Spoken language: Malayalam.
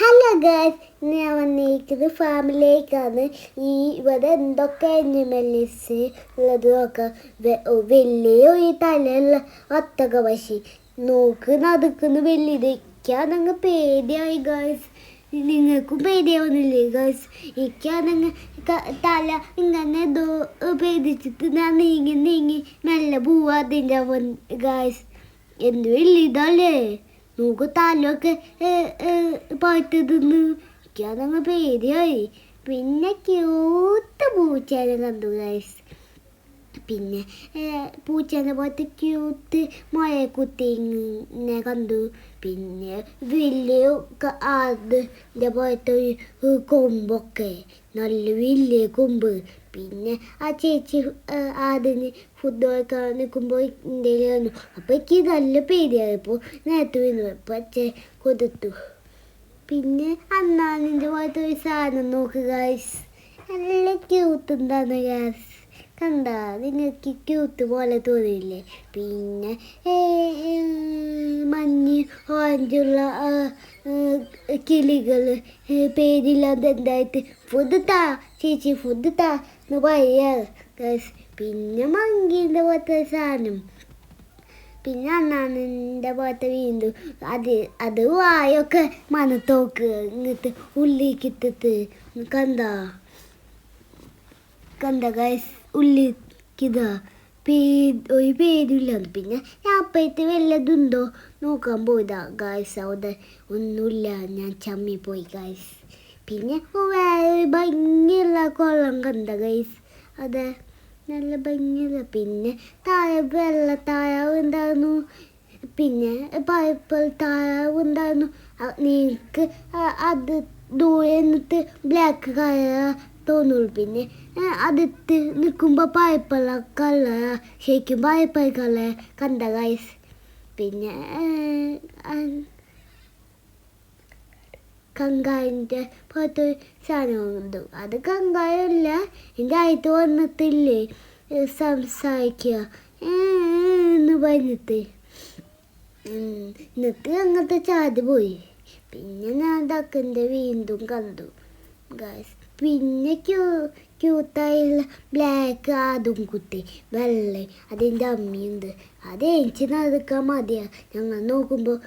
ഹലോ ഗൈസ്, ഞാൻ വന്നിരിക്കുന്നത് ഫാമിലേക്കാണ്. ഇവിടെ എന്തൊക്കെ അനിമൽസ് ഉള്ളത് നോക്കാം. വലിയ ഒരു തലയുള്ള ഒട്ടക പക്ഷി നോക്ക് നടക്കുന്ന വലിയതൊക്കെയാണെങ്കിൽ പേടിയായി ഗൈസ്. നിങ്ങൾക്കും പേടിയാവുന്നില്ലേ ഗൈസ്? എനിക്കാണെങ്കിൽ തല ഇങ്ങനെ പേടിച്ചിട്ട് ഞാൻ നീങ്ങി മെല്ലെ പോവാ അതിൻ്റെ ഗൈസ്. എന്ത് വലിയതല്ലേ നോക്ക്, തലയൊക്കെ പാട്ട് തിന്ന് എനിക്കതങ്ങ് പേടിയായി. പിന്നെ ക്യൂട്ട് പൂച്ചേനെ കണ്ടു ഗൈസ്. പിന്നെ പൂച്ചേനെ പോലത്തെ ക്യൂട്ട് മുയക്കുത്തിനെ കണ്ടു. പിന്നെ വലിയ അതിൻ്റെ പോലത്തെ ഒരു കൊമ്പൊക്കെ, നല്ല വലിയ കൊമ്പ്. പിന്നെ ആ ചേച്ചി അതിന് ഫുഡ് കഴിക്കാൻ നിൽക്കുമ്പോൾ ഇന്ത്യയിൽ വന്നു. അപ്പോൾ എനിക്ക് നല്ല പേടിയായപ്പോൾ നേരത്തെ വീണു പക്ഷേ കൊടുത്തു. പിന്നെ അണ്ണാനിൻ്റെ പോലത്തെ ഒരു സാധനം നോക്കുക ഗൈസ്, നല്ല ക്യൂട്ട് ഉണ്ടാകുന്ന ഗൈസ്. കണ്ട, നിങ്ങൾക്ക് ക്യൂട്ട് പോലെ തോന്നിയില്ലേ? പിന്നെ മഞ്ഞ് ഓറഞ്ചുള്ള കിളികൾ പേരില്ലാതെ എന്തായിട്ട് ഫുഡ് താ ചേച്ചി, ഫുഡ് താ എന്ന് പറയാ ഗൈസ്. പിന്നെ മങ്കീൻ്റെ പോലത്തെ സാധനം, പിന്നെ അണ്ണാനിൻ്റെ പോലത്തെ വീണ്ടും അത് വായൊക്കെ മനത്തോക്ക് ഇങ്ങോട്ട് ഉള്ളിലേക്ക് ഇട്ടിട്ട് കണ്ട ഗൈസ്, ഉള്ളിക്കിതാ ഒരു പേരില്ല. പിന്നെ ഞാൻ അപ്പോഴത്തെ വല്ലതുണ്ടോ നോക്കാൻ പോയതാ ഗൈസ്. അവിടെ ഒന്നുമില്ല, ഞാൻ ചമ്മിപ്പോയി ഗൈസ്. പിന്നെ വേറെ ഭംഗിയുള്ള കുളം കണ്ട ഗൈസ്, അതെ നല്ല ഭംഗിയുള്ള. പിന്നെ താഴെ വെള്ള താഴാവ് ഉണ്ടായിരുന്നു, പിന്നെ പൈപ്പിൾ താഴാവ് ഉണ്ടായിരുന്നു. നിങ്ങൾക്ക് അത് ദൂരെ നിന്നിട്ട് ബ്ലാക്ക് കളർ തോന്നുള്ളൂ. പിന്നെ അതിട്ട് നിൽക്കുമ്പോൾ പൈപ്പുള്ള കളർ, ശരിക്കും പൈപ്പൽ കളർ കണ്ട ഗൈസ്. പിന്നെ കങ്കായിൻ്റെ പുറത്ത് സാധനമുണ്ട്. അത് കങ്കായല്ല, എൻ്റെ ആയിട്ട് വന്നിട്ടില്ലേ സംസാരിക്കുക എന്ന് പറഞ്ഞിട്ട് എന്നിട്ട് അങ്ങനത്തെ ചാടി പോയി. പിന്നെ ഞാൻ ഡക്കിൻ്റെ വീണ്ടും കണ്ടു ഗൈസ്. പിന്നെ ക്യൂട്ടായുള്ള ബ്ലാക്ക് അതും കുത്തി വെള്ള അതിൻ്റെ അമ്മയുണ്ട്. അത് എനിക്ക് നടക്കാൻ മതിയാ. ഞങ്ങൾ നോക്കുമ്പോൾ